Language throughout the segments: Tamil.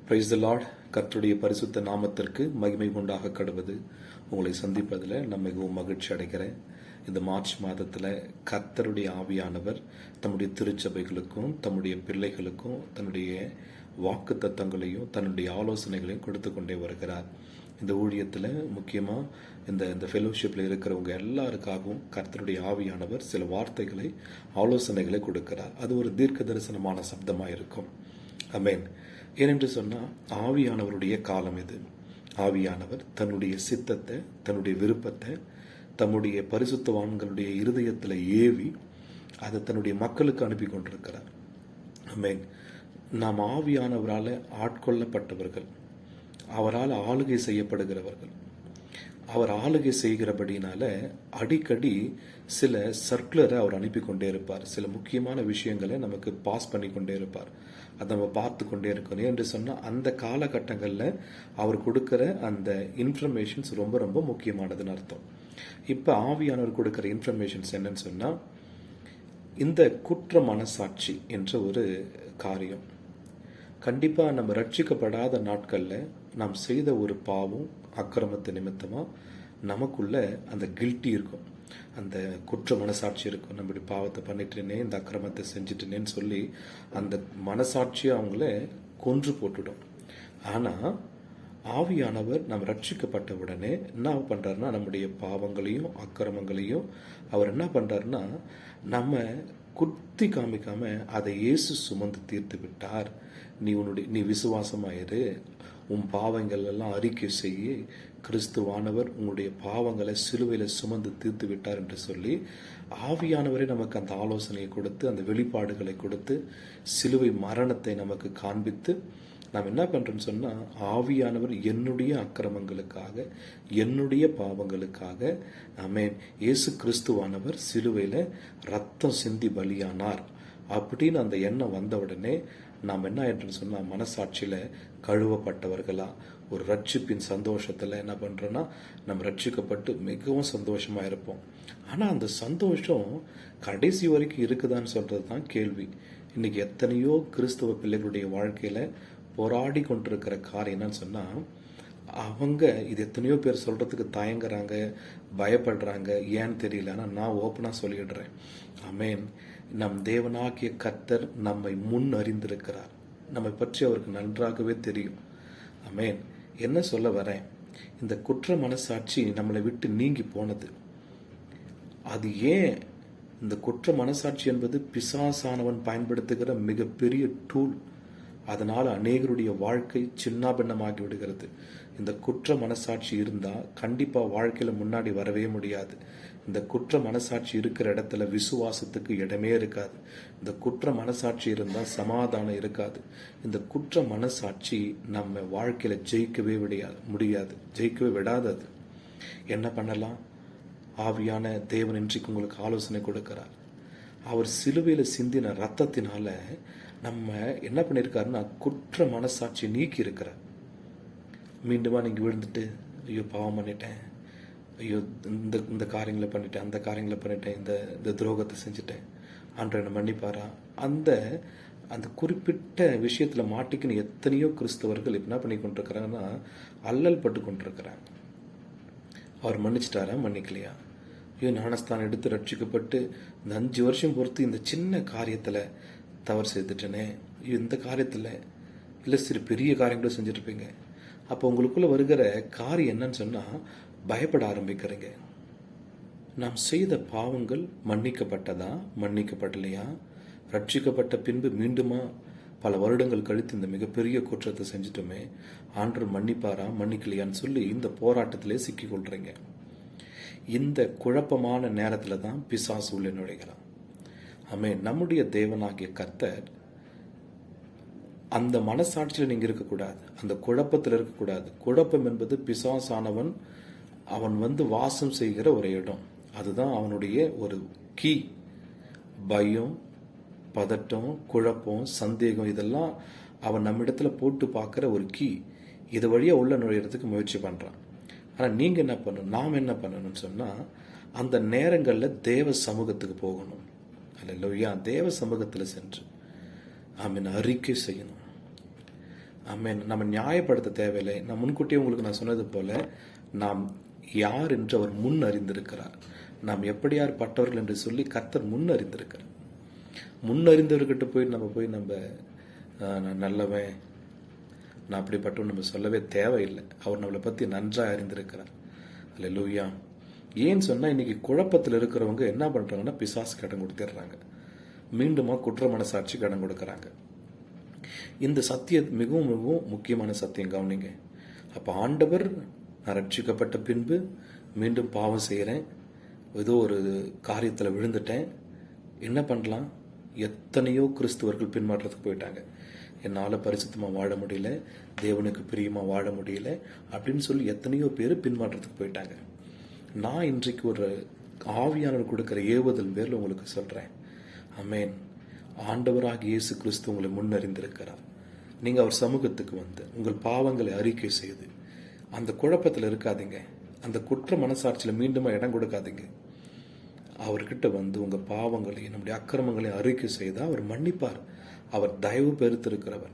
Praise the Lord. கர்த்தருடைய பரிசுத்த நாமத்திற்கு மகிமை உண்டாக கடவுது. உங்களை சந்திப்பதில் நான் மிகவும் மகிழ்ச்சி அடைகிறேன். இந்த மார்ச் மாதத்தில் கர்த்தருடைய ஆவியானவர் தம்முடைய திருச்சபைகளுக்கும் தம்முடைய பிள்ளைகளுக்கும் தன்னுடைய வாக்கு தத்தங்களையும் தன்னுடைய ஆலோசனைகளையும் கொடுத்து கொண்டே வருகிறார். இந்த ஊழியத்தில் முக்கியமாக இந்த ஃபெலோஷிப்பில் இருக்கிறவங்க எல்லாருக்காகவும் கர்த்தருடைய ஆவியானவர் சில வார்த்தைகளை ஆலோசனைகளை கொடுக்கிறார். அது ஒரு தீர்க்க தரிசனமான சப்தமாக இருக்கும். ஆமென். ஏனென்று சொன்னால் ஆவியானவருடைய காலம் இது. ஆவியானவர் தன்னுடைய சித்தத்தை, தன்னுடைய விருப்பத்தை தம்முடைய பரிசுத்தவான்களுடைய இருதயத்தில் ஏவி அதை தன்னுடைய மக்களுக்கு அனுப்பி கொண்டிருக்கிறார். ஆமென். நாம் ஆவியானவரால் ஆட்கொள்ளப்பட்டவர்கள், அவரால் ஆளுகை செய்யப்படுகிறவர்கள். அவர் ஆளுகை செய்கிறபடினால அடிக்கடி சில சர்க்குலரை அவர் அனுப்பி கொண்டே இருப்பார். சில முக்கியமான விஷயங்களை நமக்கு பாஸ் பண்ணி கொண்டே இருப்பார். அதை நம்ம பார்த்து கொண்டே இருக்கணும். என்று சொன்னால் அந்த காலகட்டங்களில் அவர் கொடுக்குற அந்த இன்ஃபர்மேஷன்ஸ் ரொம்ப ரொம்ப முக்கியமானதுன்னு அர்த்தம். இப்போ ஆவியானவர் கொடுக்குற இன்ஃபர்மேஷன்ஸ் என்னன்னு சொன்னால், இந்த குற்ற மனசாட்சி என்ற ஒரு காரியம் கண்டிப்பாக நம்ம ரட்சிக்கப்படாத நாட்களில் நாம் செய்த ஒரு பாவம் அக்கிரமத்து நிமித்தமாக நமக்குள்ள அந்த கில்ட்டி இருக்கும், அந்த குற்ற மனசாட்சி இருக்கும். நம்ம இப்படி பாவத்தை பண்ணிட்டேனே, இந்த அக்கிரமத்தை செஞ்சுட்டேனேன்னு சொல்லி அந்த மனசாட்சியை அவங்கள கொன்று போட்டுடும். ஆனால் ஆவியானவர் நம்ம ரட்சிக்கப்பட்ட உடனே என்ன பண்ணுறாருன்னா, நம்முடைய பாவங்களையும் அக்கிரமங்களையும் அவர் என்ன பண்ணுறாருன்னா, நம்ம குத்தி காமிக்காம அதை இயேசு சுமந்து தீர்த்து விட்டார். நீ விசுவாசமாயிரு, உன் பாவங்கள் எல்லாம் அறிக்கை செய்ய, கிறிஸ்துவானவர் உங்களுடைய பாவங்களை சிலுவையில் சுமந்து தீர்த்து விட்டார் என்று சொல்லி ஆவியானவரை நமக்கு அந்த ஆலோசனையை கொடுத்து, அந்த வெளிப்பாடுகளை கொடுத்து, சிலுவை மரணத்தை நமக்கு காண்பித்து நாம் என்ன பண்ணுறோம்னு சொன்னால், ஆவியானவர் என்னுடைய அக்கிரமங்களுக்காக, என்னுடைய பாவங்களுக்காக, ஆமென், இயேசு கிறிஸ்துவானவர் சிலுவையில் ரத்தம் சிந்தி பலியானார் அப்படின்னு அந்த எண்ணம் வந்த உடனே நாம் என்ன ஆயிடுன்னு சொன்னால், மனசாட்சியில் கழுவப்பட்டவர்களா ஒரு ரட்சிப்பின் சந்தோஷத்தில் என்ன பண்ணுறோன்னா, நம்ம ரட்சிக்கப்பட்டு மிகவும் சந்தோஷமாக இருப்போம். ஆனால் அந்த சந்தோஷம் கடைசி வரைக்கும் இருக்குதான்னு சொல்கிறது தான் கேள்வி. இன்றைக்கி எத்தனையோ கிறிஸ்தவ பிள்ளைகளுடைய வாழ்க்கையில் போராடி கொண்டிருக்கிற காரியம் என்னன்னு சொன்னால், அவங்க இது எத்தனையோ பேர் சொல்கிறதுக்கு தயங்குறாங்க, பயப்படுறாங்க, ஏன்னு தெரியல. ஆனால் நான் ஓப்பனாக சொல்லிடுறேன். ஆமென். நம் தேவனாகிய கர்த்தர் நம்மை முன் அறிந்திருக்கிறார். நம்மை பற்றி அவருக்கு நன்றாகவே தெரியும். ஆமென். என்ன சொல்ல வரேன், இந்த குற்ற மனசாட்சி நம்மளை விட்டு நீங்கி போனது. அது ஏன்? இந்த குற்ற மனசாட்சி என்பது பிசாசானவன் பயன்படுத்துகிற மிகப்பெரிய டூல். அதனால் அநேகருடைய வாழ்க்கை சின்னாபின்னமாகி விடுகிறது. இந்த குற்ற மனசாட்சி இருந்தால் கண்டிப்பாக வாழ்க்கையில் முன்னாடி வரவே முடியாது. இந்த குற்ற மனசாட்சி இருக்கிற இடத்துல விசுவாசத்துக்கு இடமே இருக்காது. இந்த குற்ற மனசாட்சி இருந்தால் சமாதானம் இருக்காது. இந்த குற்ற மனசாட்சி நம்ம வாழ்க்கையில் ஜெயிக்கவே முடியாது, ஜெயிக்கவே விடாதது. என்ன பண்ணலாம்? ஆவியான தேவன் இன்றைக்கு உங்களுக்கு ஆலோசனை கொடுக்கிறார். அவர் சிலுவையில் சிந்தின ரத்தத்தினால நம்ம என்ன பண்ணியிருக்காருன்னா, குற்ற மனசாட்சி நீக்கி இருக்கிறார். மீண்டுமா நீங்கள் விழுந்துட்டு, ஐயோ பாவம் பண்ணிட்டேன், ஐயோ இந்த காரியங்களை பண்ணிட்டேன், அந்த காரியங்களை பண்ணிட்டேன், இந்த துரோகத்தை செஞ்சுட்டேன், ஆண்டவர் என்னை மன்னிப்பாரா? அந்த குறிப்பிட்ட விஷயத்தில் மாட்டிக்கின்னு எத்தனையோ கிறிஸ்தவர்கள் இப்போ என்ன பண்ணி கொண்டிருக்கிறாங்கன்னா, அல்லல் பட்டு கொண்டிருக்கிறாங்க. அவர் மன்னிச்சிட்டாரா, மன்னிக்கலையா? ஐயோ ஞானஸ்தானம் எடுத்து ரட்சிக்கப்பட்டு இந்த 5 வருஷம் பொறுத்து இந்த சின்ன காரியத்தில் தவறு செய்துட்டேனே, இந்த காரியத்தில் இல்லை, சிறு பெரிய காரியங்களும் செஞ்சுருப்பீங்க. அப்போ உங்களுக்குள்ளே வருகிற காரியம் என்னன்னு சொன்னால், பயப்பட ஆரம்பிக்கிறீங்க. நாம் செய்த பாவங்கள் மன்னிக்கப்பட்டதா, மன்னிக்கப்படலையா? ரட்சிக்கப்பட்ட பின்பு மீண்டுமா பல வருடங்கள் கழித்து இந்த மிகப்பெரிய குற்றத்தை செஞ்சுட்டோமே, ஆண்டவர் மன்னிப்பாரா, மன்னிக்கலையான்னு சொல்லி இந்த போராட்டத்திலே சிக்கிக்கொள்கிறீங்க. இந்த குழப்பமான நேரத்தில் தான் பிசாசு உள்ளே நுழைகிறான். ஆமென். நம்முடைய தேவனாகிய கர்த்தர் அந்த மனசாட்சியில் நீங்கள் இருக்கக்கூடாது, அந்த குழப்பத்தில் இருக்கக்கூடாது. குழப்பம் என்பது பிசாசானவன் அவன் வாசம் செய்கிற ஒரு இடம். அதுதான் அவனுடைய ஒரு கீ. பயம், பதட்டம், குழப்பம், சந்தேகம், இதெல்லாம் அவன் நம்மிடத்துல போட்டு பார்க்குற ஒரு கீ. இது வழியாக உள்ள நுழையிறதுக்கு முயற்சி பண்ணுறான். ஆனால் நீங்கள் என்ன பண்ணணும், நாம் என்ன பண்ணணும்னு சொன்னால், அந்த நேரங்களில் தேவ சமூகத்துக்கு போகணும். அல்லேலூயா. தேவ சமூகத்தில் சென்று ஆமென் அறிக்கை செய்யணும். ஆமென். நம்ம நியாயப்படுத்த தேவையில்லை. நான் முன்கூட்டியே உங்களுக்கு நான் சொன்னது போல, நாம் யார் என்று அவர் முன் அறிந்திருக்கிறார். நாம் எப்படியார் பட்டவர்கள் என்று சொல்லி கர்த்தர் முன் அறிந்திருக்கிறார். முன் அறிந்தவர்கிட்ட போய் நம்ம நான் நல்லவன், நான் அப்படிப்பட்டவன் நம்ம சொல்லவே தேவையில்லை. அவர் நம்மளை பற்றி நன்றாக அறிந்திருக்கிறார். அல்லேலூயா. ஏன்னு சொன்னால் இன்னைக்கு குழப்பத்தில் இருக்கிறவங்க என்ன பண்ணுறாங்கன்னா பிசாசுக்கு இடம் கொடுத்துட்றாங்க. மீண்டுமா குற்ற மனசாட்சிக்கு இடம் கொடுக்குறாங்க. இந்த சத்தியம் மிகவும் மிகவும் முக்கியமான சத்தியம், கவனிங்க. அப்போ ஆண்டவர் நான் ரட்சிக்கப்பட்ட பின்பு மீண்டும் பாவம் செய்கிறேன், ஏதோ ஒரு காரியத்தில் விழுந்துட்டேன், என்ன பண்ணலாம்? எத்தனையோ கிறிஸ்துவர்கள் பின்மாற்றத்துக்கு போயிட்டாங்க. என்னால் பரிசுத்தமாக வாழ முடியல, தேவனுக்கு பிரியமாக வாழ முடியல அப்படின்னு சொல்லி எத்தனையோ பேர் பின்மாற்றத்துக்கு போயிட்டாங்க. நான் இன்றைக்கு ஒரு ஆவியானவர் கொடுக்குற ஏவுதல் பேரில் உங்களுக்கு சொல்கிறேன். ஆமென். ஆண்டவராக இயேசு கிறிஸ்து உங்களை முன்னறிந்திருக்கிறார். நீங்கள் அவர் சமூகத்துக்கு வந்து உங்கள் பாவங்களை அறிக்கை செய்து அந்த குழப்பத்தில் இருக்காதீங்க. அந்த குற்ற மனசாட்சியில் மீண்டும் இடம் கொடுக்காதீங்க. அவர்கிட்ட வந்து உங்கள் பாவங்களையும் நம்முடைய அக்கிரமங்களையும் அறிக்கை செய்தால் அவர் மன்னிப்பார். அவர் தயவு பெருத்திருக்கிறவர்,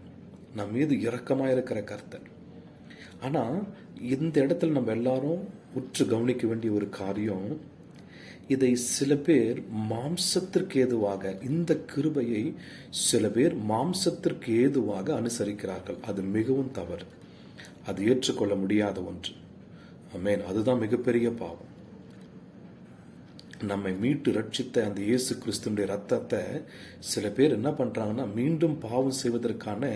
நம் மீது இரக்கமாக இருக்கிற கர்த்தர். ஆனால் இந்த இடத்துல நம்ம எல்லாரும் உற்று கவனிக்க வேண்டிய ஒரு காரியம், இதை சில பேர் மாம்சத்திற்கு ஏதுவாக, இந்த கிருபையை சில பேர் மாம்சத்திற்கு ஏதுவாக அனுசரிக்கிறார்கள். அது மிகவும் தவறு. அது ஏற்றுக்கொள்ள முடியாத ஒன்று. ஆமென். அதுதான் மிகப்பெரிய பாவம். நம்மை மீட்டு ரட்சித்த அந்த இயேசு கிறிஸ்துடைய ரத்தத்தை சில பேர் என்ன பண்றாங்கன்னா மீண்டும் பாவம் செய்வதற்கான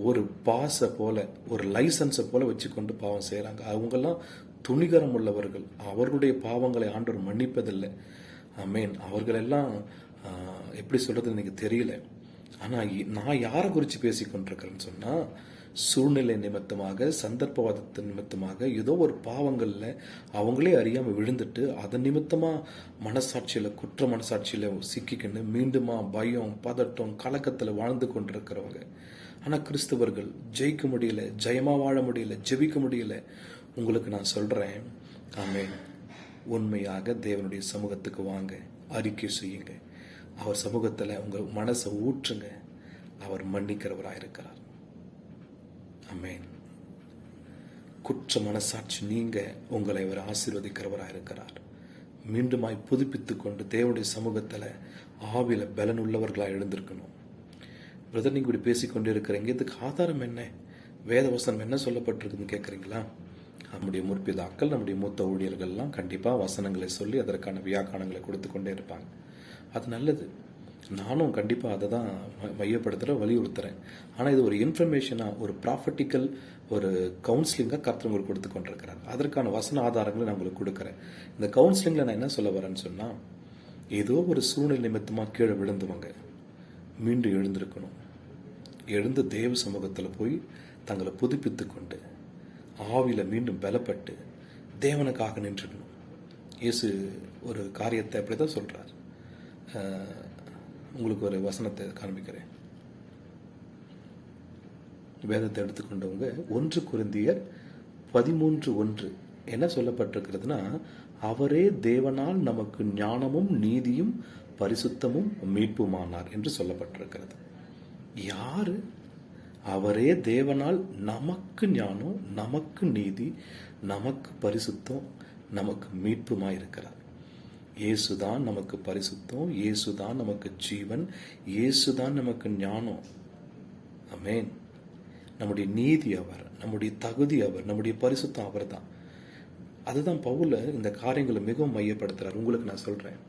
ஒரு பாஸை போல, ஒரு லைசன்ஸை போல வச்சுக்கொண்டு பாவம் செய்யறாங்க. அவங்கெல்லாம் துணிகரம் உள்ளவர்கள். அவர்களுடைய பாவங்களை ஆண்டவர் மன்னிப்பதில்லை. ஆமென். அவர்களெல்லாம் எப்படி சொல்றது எனக்கு தெரியல. ஆனா நான் யாரை குறித்து பேசிக்கொண்டிருக்கிறேன்னு சொன்னா, சூழ்நிலை நிமித்தமாக, சந்தர்ப்பவாதத்தின் நிமித்தமாக ஏதோ ஒரு பாவங்கள்ல அவங்களே அறியாம விழுந்துட்டு அதன் நிமித்தமா மனசாட்சியில, குற்ற மனசாட்சியில சிக்கிக்கின்னு மீண்டுமா பயம், பதட்டம், கலக்கத்துல வாழ்ந்து கொண்டிருக்கிறவங்க. ஆனா கிறிஸ்தவர்கள் ஜெயிக்க முடியல, ஜெயமா வாழ முடியல, ஜெபிக்க முடியல. உங்களுக்கு நான் சொல்றேன், ஆமென், உண்மையாக தேவனுடைய சமூகத்துக்கு வாங்க, அறிக்கை செய்யுங்க, அவர் சமூகத்துல உங்க மனசை ஊற்றுங்க. அவர் மன்னிக்கிறவராயிருக்கிறார். ஆமென். குற்ற மனசாட்சி நீங்க உங்களை அவர் ஆசீர்வதிக்கிறவராயிருக்கிறார். மீண்டுமாய் புதுப்பித்துக் கொண்டு தேவனுடைய சமூகத்துல ஆவில பலன் உள்ளவர்களாக எழுந்திருக்கணும். பிரதர், நீங்க இப்படி பேசிக்கொண்டே இருக்கிறீங்க, இதுக்கு ஆதாரம் என்ன? வேதவசனம் என்ன சொல்லப்பட்டிருக்குன்னு கேட்குறீங்களா? நம்முடைய முற்பிதாக்கள், நம்முடைய மூத்த ஊழியர்கள்லாம் கண்டிப்பாக வசனங்களை சொல்லி அதற்கான வியாக்கானங்களை கொடுத்து கொண்டே இருப்பாங்க. அது நல்லது. நானும் கண்டிப்பாக அதை தான் மையப்படுத்துகிறேன், வலியுறுத்துகிறேன். ஆனால் இது ஒரு இன்ஃபர்மேஷனாக, ஒரு ப்ராஃபட்டிக்கல், ஒரு கவுன்சிலிங்காக கர்த்தர் உங்களுக்கு கொடுத்து கொண்டிருக்கிறார். அதற்கான வசன ஆதாரங்களை நான் உங்களுக்கு கொடுக்குறேன். இந்த கவுன்சிலிங்கில் நான் என்ன சொல்ல வரேன்னு சொன்னால், ஏதோ ஒரு சூழ்நிலை நிமித்தமாக கீழே விழுந்துவங்க மீண்டும் எழுந்திருக்கணும். எழுந்து தேவ சமூகத்தில் போய் தங்களை புதுப்பித்து கொண்டு ஆவியில் மீண்டும் பலப்பட்டு தேவனுக்காக நின்றுக்கணும். இயேசு ஒரு காரியத்தை அப்படி தான் சொல்கிறார். உங்களுக்கு ஒரு வசனத்தை காண்பிக்கிறேன். வேதத்தை எடுத்துக்கொண்டவங்க 1 கொரிந்தியர் 13:1 என்ன சொல்லப்பட்டிருக்கிறதுனா, அவரே தேவனால் நமக்கு ஞானமும் நீதியும் பரிசுத்தமும் மீட்புமானார் என்று சொல்லப்பட்டிருக்கிறது. யாரு? அவரே தேவனால் நமக்கு ஞானம், நமக்கு நீதி, நமக்கு பரிசுத்தம், நமக்கு மீட்புமாய் இருக்கிறார். இயேசுதான் நமக்கு பரிசுத்தம், இயேசுதான் நமக்கு ஜீவன், இயேசுதான் நமக்கு ஞானம். ஆமென். நம்முடைய நீதி அவர், நம்முடைய தகுதி அவர், நம்முடைய பரிசுத்தம் அவர் தான். அதுதான் பவுல் இந்த காரியங்களை மிகவும் மையப்படுத்துறார். உங்களுக்கு நான் சொல்றேன்.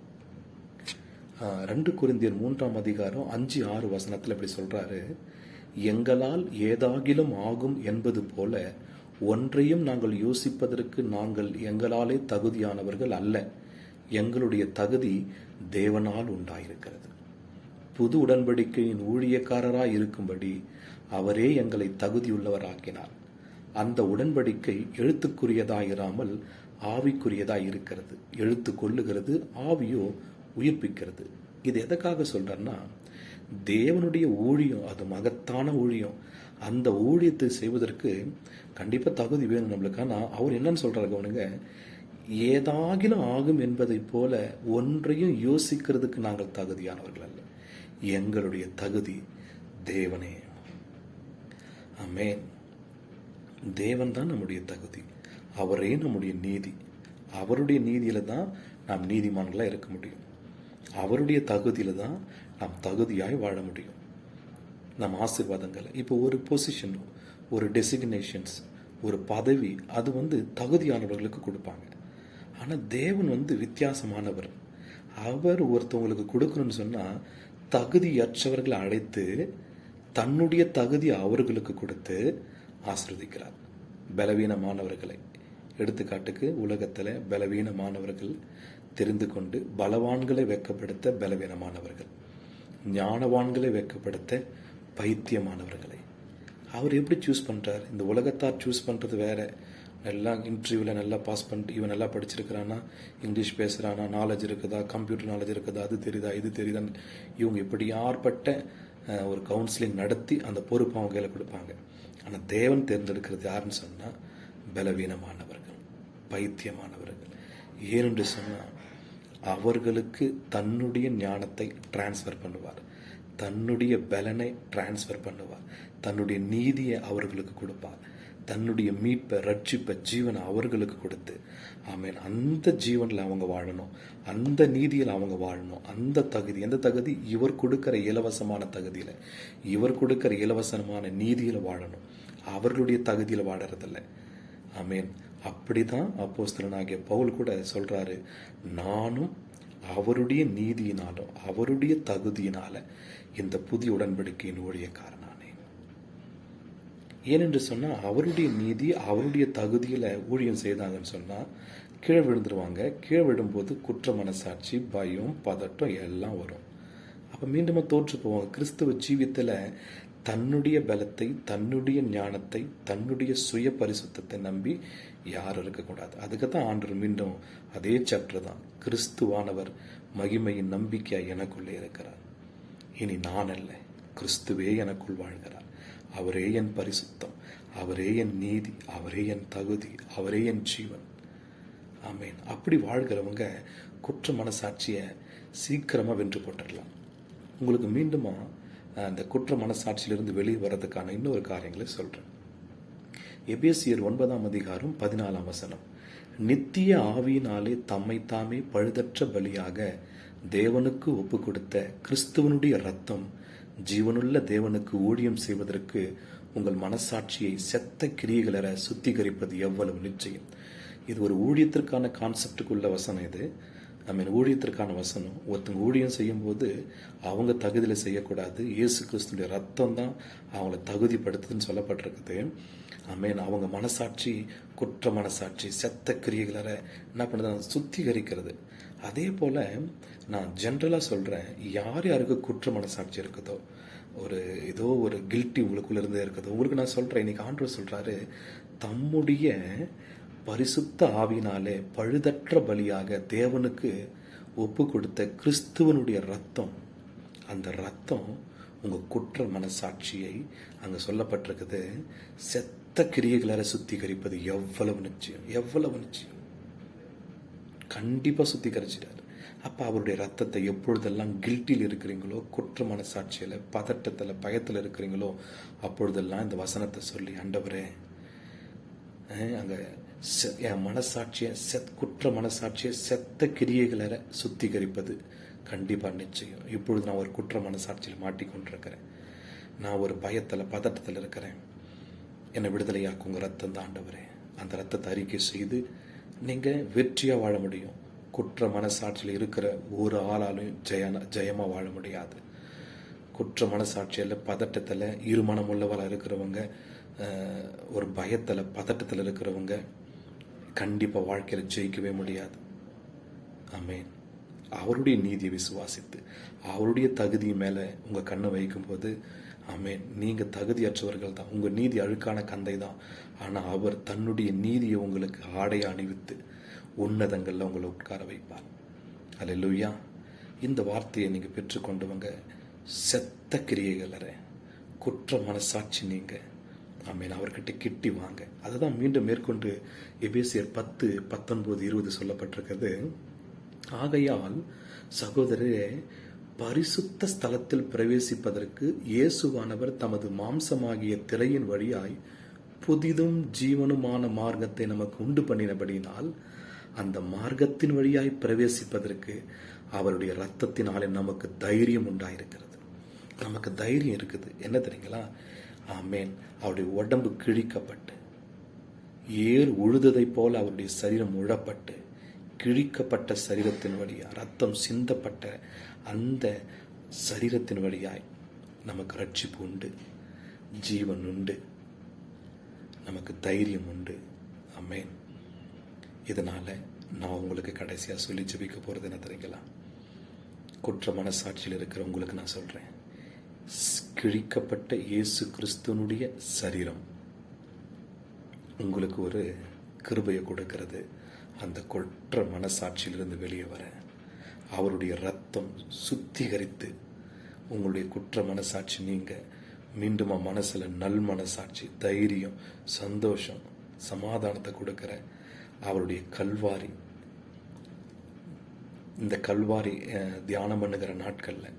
2 கொரிந்தியர் 3:5-6 வசனத்தில் இப்படி சொல்றாரு, எங்களால் ஏதாகிலும் ஆகும் என்பது போல ஒன்றையும் நாங்கள் யோசிப்பதற்கு நாங்கள் எங்களாலே தகுதியானவர்கள் அல்ல. எங்களுடைய தகுதி தேவனால் உண்டாயிருக்கிறது. புது உடன்படிக்கையின் ஊழியக்காரராய் இருக்கும்படி அவரே எங்களை தகுதியுள்ளவராக்கினார். அந்த உடன்படிக்கை எழுத்துக்குரியதாயிராமல் ஆவிக்குரியதாய் இருக்கிறது. எழுத்து கொள்ளுகிறது, ஆவியோ உயிர்ப்பிக்கிறது. இது எதற்காக சொல்றேன்னா, தேவனுடைய ஊழியம் அது மகத்தான ஊழியம். அந்த ஊழியத்தை செய்வதற்கு கண்டிப்பா தகுதி வேணும் நம்மளுக்கு. ஆனா அவர் என்னன்னு சொல்றாரு கவனிங்க, ஏதாகிலும் ஆகும் என்பதை போல ஒன்றையும் யோசிக்கிறதுக்கு நாங்கள் தகுதியானவர்கள் அல்ல. எங்களுடைய தகுதி தேவனே. ஆமென். தேவன் தான் நம்முடைய தகுதி, அவரே நம்முடைய நீதி. அவருடைய நீதியில தான் நாம் நீதிமான்களாக இருக்க முடியும். அவருடைய தகுதியில தான் நாம் தகுதியாய் வாழ முடியும். நம் ஆசீர்வாதங்களை இப்போ ஒரு பொசிஷன், ஒரு டெசிக்னேஷன்ஸ், ஒரு பதவி, அது தகுதியானவர்களுக்கு கொடுப்பாங்க. ஆனால் தேவன் வித்தியாசமானவர். அவர் ஒருத்தவங்களுக்கு கொடுக்கணும்னு சொன்னால் தகுதியற்றவர்களை அழைத்து தன்னுடைய தகுதி அவர்களுக்கு கொடுத்து ஆசீர்வதிக்கிறார். பலவீனமானவர்களை, எடுத்துக்காட்டுக்கு உலகத்தில் பலவீனமானவர்கள் தெரிந்து கொண்டு பலவான்களை வெட்கப்படுத்த பலவீனமானவர்கள், ஞானவான்களை வெட்கப்படுத்த பைத்தியமானவர்களை அவர் எப்படி சூஸ் பண்ணுறார்? இந்த உலகத்தார் சூஸ் பண்ணுறது வேற. நல்லா இன்டர்வியூவில் நல்லா பாஸ் பண்ணிட்டு இவன் நல்லா படிச்சிருக்கிறானா, இங்கிலீஷ் பேசுகிறானா, நாலேஜ் இருக்குதா, கம்ப்யூட்டர் நாலேஜ் இருக்குதா, அது தெரியுதா, இது தெரியுதான்னு இவங்க இப்படி யார்பட்ட ஒரு கவுன்சிலிங் நடத்தி அந்த பொறுப்பு அவங்க கையில் கொடுப்பாங்க. ஆனால் தேவன் தேர்ந்தெடுக்கிறது யாருன்னு சொன்னால் பலவீனமானவர்கள், பைத்தியமானவர்கள். ஏனென்று சொன்னால் அவர்களுக்கு தன்னுடைய ஞானத்தை டிரான்ஸ்ஃபர் பண்ணுவார், தன்னுடைய பலனை டிரான்ஸ்ஃபர் பண்ணுவார், தன்னுடைய நீதியை அவர்களுக்கு கொடுப்பார், தன்னுடைய மீட்பை, ரட்சிப்பை, ஜீவனை அவர்களுக்கு கொடுத்து ஆமென் அந்த ஜீவனில் அவங்க வாழணும், அந்த நீதியில் அவங்க வாழணும். அந்த தகுதி, எந்த தகுதி? இவர் கொடுக்கிற இலவசமான தகுதியில், இவர் கொடுக்கிற இலவசமான நீதியில் வாழணும். அவர்களுடைய தகுதியில் வாழறதில்லை. ஆமென். அப்படிதான் அப்போஸ்தலனாகிய பவுல் கூட சொல்றாரு, நானும் அவருடைய நீதியினாலும் அவருடைய தகுதியினால இந்த புதிய உடன்படிக்கையின் ஊழியக்காரனானேன். ஏனென்று சொன்னால் அவருடைய நீதி, அவருடைய தகுதியில் ஊழியம் செய்தாங்கன்னு சொன்னால் கீழே விழுந்துருவாங்க. கீழே விழும்போது குற்ற மனசாட்சி, பயம், பதட்டம் எல்லாம் வரும். அப்போ மீண்டும் தோற்று போவாங்க. கிறிஸ்துவ ஜீவியத்தில் தன்னுடைய பலத்தை, தன்னுடைய ஞானத்தை, தன்னுடைய சுய பரிசுத்தத்தை நம்பி யாரும் இருக்கக்கூடாது. அதுக்கு தான் ஆண்டவர் மீண்டும் அதே சாப்டர் தான், கிறிஸ்துவானவர் மகிமையின் நம்பிக்கையாக எனக்குள்ளே இருக்கிறார். இனி நான் அல்ல, கிறிஸ்துவே எனக்குள் வாழ்கிறார். அவரே என் பரிசுத்தம், அவரே என் நீதி, அவரே என் தகுதி, அவரே என் ஜீவன். ஆமென். அப்படி வாழ்கிறவங்க குற்ற மனசாட்சியை சீக்கிரமாக வென்று போட்டுடலாம். உங்களுக்கு மீண்டுமா அந்த குற்ற மனசாட்சியிலிருந்து வெளியே வர்றதுக்கான இன்னொரு காரியங்களை சொல்கிறேன். எபேசியர் 9:14 நித்திய ஆவியினாலே தம்மை தாமே பழுதற்ற பலியாக தேவனுக்கு ஒப்பு கொடுத்த கிறிஸ்துவனுடைய இரத்தம் ஜீவனுள்ள தேவனுக்கு ஊழியம் செய்வதற்கு உங்கள் மனசாட்சியை செத்த கிரியைகள சுத்திகரிப்பது எவ்வளவு நிச்சயம். இது ஒரு ஊழியத்திற்கான கான்செப்டுக்குள்ள வசனம். இது ஊழியத்திற்கான வசனம். ஒருத்தங்க ஊழியம் செய்யும்போது அவங்க தகுதியில் செய்யக்கூடாது, இயேசு கிறிஸ்துடைய ரத்தம் தான் அவங்கள தகுதிப்படுத்துதுன்னு சொல்லப்பட்டிருக்குது. அவங்க மனசாட்சி, குற்ற மனசாட்சி, செத்த கிரியைகளை என்ன பண்ணுறது? சுத்திகரிக்கிறது. அதே போல் நான் ஜென்ரலாக சொல்கிறேன், யார் யாருக்கு குற்ற மனசாட்சி இருக்குதோ, ஏதோ ஒரு கில்ட்டி உங்களுக்குள்ள இருந்தே இருக்குதோ, உங்களுக்கு நான் சொல்கிறேன், இன்னைக்கு ஆண்டவர் சொல்கிறாரு, தம்முடைய பரிசுத்த ஆவினாலே பழுதற்ற பலியாக தேவனுக்கு ஒப்பு கொடுத்த கிறிஸ்துவனுடைய ரத்தம், அந்த ரத்தம் உங்கள் குற்ற மனசாட்சியை, அங்கே சொல்லப்பட்டிருக்குது, செத்த கிரியைகளால் சுத்திகரிப்பது எவ்வளவு நிச்சயம், எவ்வளவு நிச்சயம். கண்டிப்பாக சுத்திகரிச்சிட்டார். அப்போ அவருடைய ரத்தத்தை எப்பொழுதெல்லாம் கில்ட்டில் இருக்கிறீங்களோ, குற்ற மனசாட்சியில், பதட்டத்தில், பயத்தில் இருக்கிறீங்களோ, அப்பொழுதெல்லாம் இந்த வசனத்தை சொல்லி, ஆண்டவரே அங்கே என் மனசாட்சியை, குற்ற மனசாட்சியை செத்த கிரியைகளை சுத்திகரிப்பது கண்டிப்பாக நிச்சயம். இப்பொழுது நான் ஒரு குற்ற மனசாட்சியில் மாட்டிக்கொண்டிருக்கிறேன், நான் ஒரு பயத்தில், பதட்டத்தில் இருக்கிறேன், என்னை விடுதலையாக்கும் உங்கள் ரத்தம் தான் ஆண்டவரே. அந்த ரத்தத்தை அறிக்கை செய்து நீங்கள் வெற்றியாக வாழ முடியும். குற்ற மனசாட்சியில் இருக்கிற ஒரு ஆளாலும் ஜெயமாக வாழ முடியாது. குற்ற மனசாட்சியில், பதட்டத்தில், இருமனம் உள்ளவராக இருக்கிறவங்க, ஒரு பயத்தில், பதட்டத்தில் இருக்கிறவங்க கண்டிப்பாக வாழ்க்கையில் ஜெயிக்கவே முடியாது. ஆமென். அவருடைய நீதியை விசுவாசித்து அவருடைய தகுதி மேலே உங்கள் கண்ணை வைக்கும்போது, ஆமென், நீங்கள் தகுதியற்றவர்கள் தான், உங்கள் நீதி அழுக்கான கந்தை தான். ஆனால் அவர் தன்னுடைய நீதியை உங்களுக்கு ஆடையை அணிவித்து உன்னதங்களில் உங்களை உட்கார வைப்பார். அல்லேலூயா. இந்த வார்த்தையை நீங்கள் பெற்றுக்கொண்டவங்க செத்த கிரியைகளற, குற்ற மனசாட்சி நீங்கள், ஆமென், அவர்கிட்ட கிட்டி வாங்க. அதுதான் மீண்டும் மேற்கொண்டு எபேசியர் 10:19-20 சொல்லப்பட்டிருக்கிறது. ஆகையால் சகோதரரே, பரிசுத்த ஸ்தலத்தில் பிரவேசிப்பதற்கு இயேசுவானவர் தமது மாம்சமாகிய திரையின் வழியாய் புதிதும் ஜீவனுமான மார்க்கத்தை நமக்கு உண்டு பண்ணினபடினால் அந்த மார்க்கத்தின் வழியாய் பிரவேசிப்பதற்கு அவருடைய இரத்தத்தினாலே நமக்கு தைரியம் உண்டாயிருக்கிறது. நமக்கு தைரியம் இருக்குது. என்ன தெரியுங்களா? ஆமேன். அவருடைய உடம்பு கிழிக்கப்பட்டு ஏர் உழுததை போல அவருடைய சரீரம் உழப்பட்டு கிழிக்கப்பட்ட சரீரத்தின் வழியா ரத்தம் சிந்தப்பட்ட அந்த சரீரத்தின் வழியாய் நமக்கு ரட்சிப்பு உண்டு, ஜீவன் உண்டு, நமக்கு தைரியம் உண்டு. ஆமென். இதனால நான் உங்களுக்கு கடைசியாக சொல்லி ஜெபிக்க போறது என்ன தெரியுங்களா? குற்ற மனசாட்சியில் இருக்கிற உங்களுக்கு நான் சொல்றேன், கிழிக்கப்பட்ட இயேசு கிறிஸ்துவனுடைய சரீரம் உங்களுக்கு ஒரு கிருபையை கொடுக்கிறது. அந்த குற்ற மனசாட்சியிலிருந்து வெளியே வர அவருடைய ரத்தம் சுத்திகரித்து உங்களுடைய குற்ற மனசாட்சி நீங்க மீண்டும் மனசுல நல் மனசாட்சி, தைரியம், சந்தோஷம், சமாதானத்தை கொடுக்கிற அவருடைய கல்வாரி, இந்த கல்வாரி தியானம் பண்ணுகிற நாட்கள்ல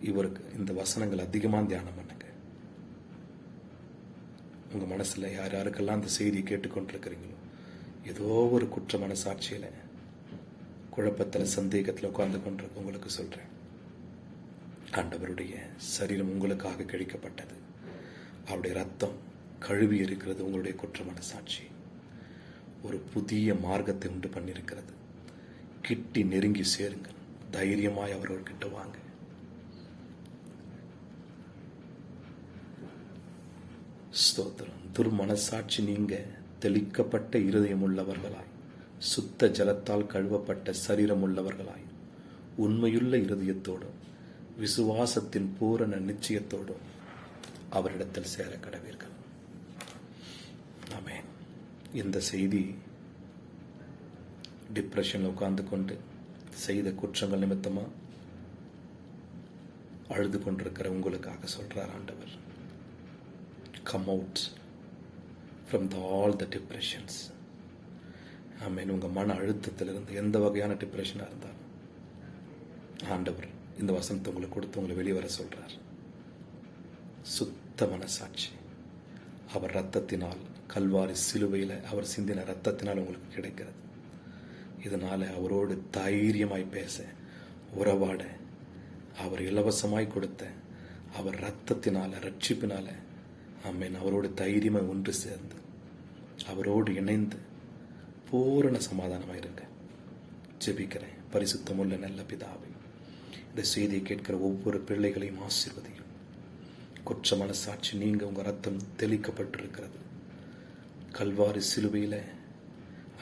இவருக்கு இந்த வசனங்கள் அதிகமாக தியானம் பண்ணுங்க. உங்க மனசுல யார் யாருக்கெல்லாம் இந்த செய்தியை கேட்டுக்கொண்டிருக்கிறீங்களோ, ஏதோ ஒரு குற்ற மனசாட்சியில குழப்பத்தில் சந்தேகத்தில் உட்கார்ந்து கொண்டிருக்க உங்களுக்கு சொல்றேன், ஆண்டவருடைய சரீரம் உங்களுக்காக கிழிக்கப்பட்டது. அவருடைய ரத்தம் கழுவி இருக்கிறது. உங்களுடைய குற்ற மனசாட்சி ஒரு புதிய மார்க்கத்தை உண்டு பண்ணியிருக்கிறது. கிட்டி நெருங்கி சேருங்கள். தைரியமாய் அவர்கள்கிட்ட வாங்க. ஸ்தோத்திரம். துர்மனசாட்சி நீங்க தெளிக்கப்பட்ட இருதயம் உள்ளவர்களாய், சுத்த ஜலத்தால் கழுவப்பட்ட சரீரம் உள்ளவர்களாய், உண்மையுள்ள இருதயத்தோடும் விசுவாசத்தின் பூரண நிச்சயத்தோடும் அவரிடத்தில் சேர கடவீர்கள். ஆமென். இந்த செய்தி டிப்ரெஷன்ல உட்கார்ந்து கொண்டு செய்த குற்றங்கள் நிமித்தமா அழுது கொண்டிருக்கிற உங்களுக்காக சொல்றார் ஆண்டவர். Come out from all the depressions. ஆமென். உங்க மன அழுத்தத்திலிருந்து எந்த வகையான டிப்ரெஷனா இருந்தாலும் ஆண்டவர் இந்த வசனத்தை உங்களுக்கு கொடுத்து உங்களை வெளிவர சொல்றார். சுத்த மனசாட்சி அவர் ரத்தத்தினால், கல்வாரி சிலுவையில அவர் சிந்தின ரத்தத்தினால் உங்களுக்கு கிடைக்கிறது. இதனால அவரோடு தைரியமாய் பேச, உறவாட, அவர் இலவசமாய் கொடுத்த அவர் ரத்தத்தினால, ரட்சிப்பினால, ஆமென், அவரோடு தைரியமாய் ஒன்று சேர்ந்து அவரோடு இணைந்து பூரண சமாதானமாக இருங்க. ஜெபிக்கிறேன். பரிசுத்தமுள்ள நல்ல பிதாவே, இந்த செய்தியை கேட்கிற ஒவ்வொரு பிள்ளைகளையும் ஆசீர்வதியும். குற்ற மனசாட்சி நீங்க உங்க ரத்தம் தெளிக்கப்பட்டிருக்கிறது. கல்வாரி சிலுவையில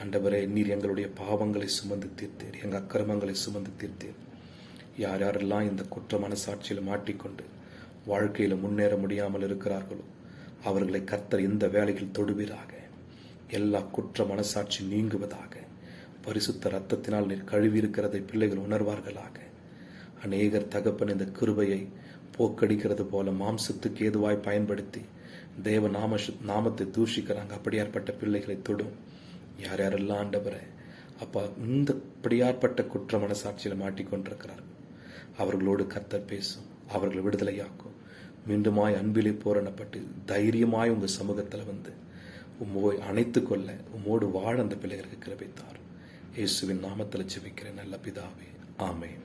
ஆண்டவரே, நீர் எங்களுடைய பாவங்களை சுமந்து தீர்த்தீர், எங்கள் அக்கிரமங்களை சுமந்து தீர்த்தீர். யார் யாரெல்லாம் இந்த குற்ற மனசாட்சியில் மாட்டிக்கொண்டு வாழ்க்கையில் முன்னேற முடியாமல் இருக்கிறார்களோ அவர்களை கர்த்தர் இந்த வேளையில் தொடுவீராக. எல்லா குற்ற மனசாட்சி நீங்குவதாக. பரிசுத்த ரத்தத்தினால் நீர் கழுவி இருக்கிறதை பிள்ளைகள் உணர்வார்களாக. அநேகர் தகப்பன் இந்த கிருபையை போக்கடிக்கிறது போல மாம்சத்துக்கு ஏதுவாய் பயன்படுத்தி தேவ நாமத்தை தூஷிக்கிறாங்க. அப்படியாற்பட்ட பிள்ளைகளை தொடும். யார் யாரெல்லாம் ஆண்டவரே அப்பா இந்த அப்படியாற்பட்ட குற்ற மனசாட்சியில் மாட்டிக்கொண்டிருக்கிறார்கள் அவர்களோடு கர்த்தர் பேசும், அவர்களை விடுதலையாக்கும். மீண்டுமாய் அன்பிலே பூரணப்பட்டு தைரியமாய் உங்க சமூகத்தில் வந்து உம்மோய் அணைத்து கொள்ள, உம்மோடு வாழ அந்த பிள்ளைகளுக்கு கிருபை தாரும். இயேசுவின் நாமத்தில் ஜெபிக்கிறேன் நல்ல பிதாவே. ஆமென்.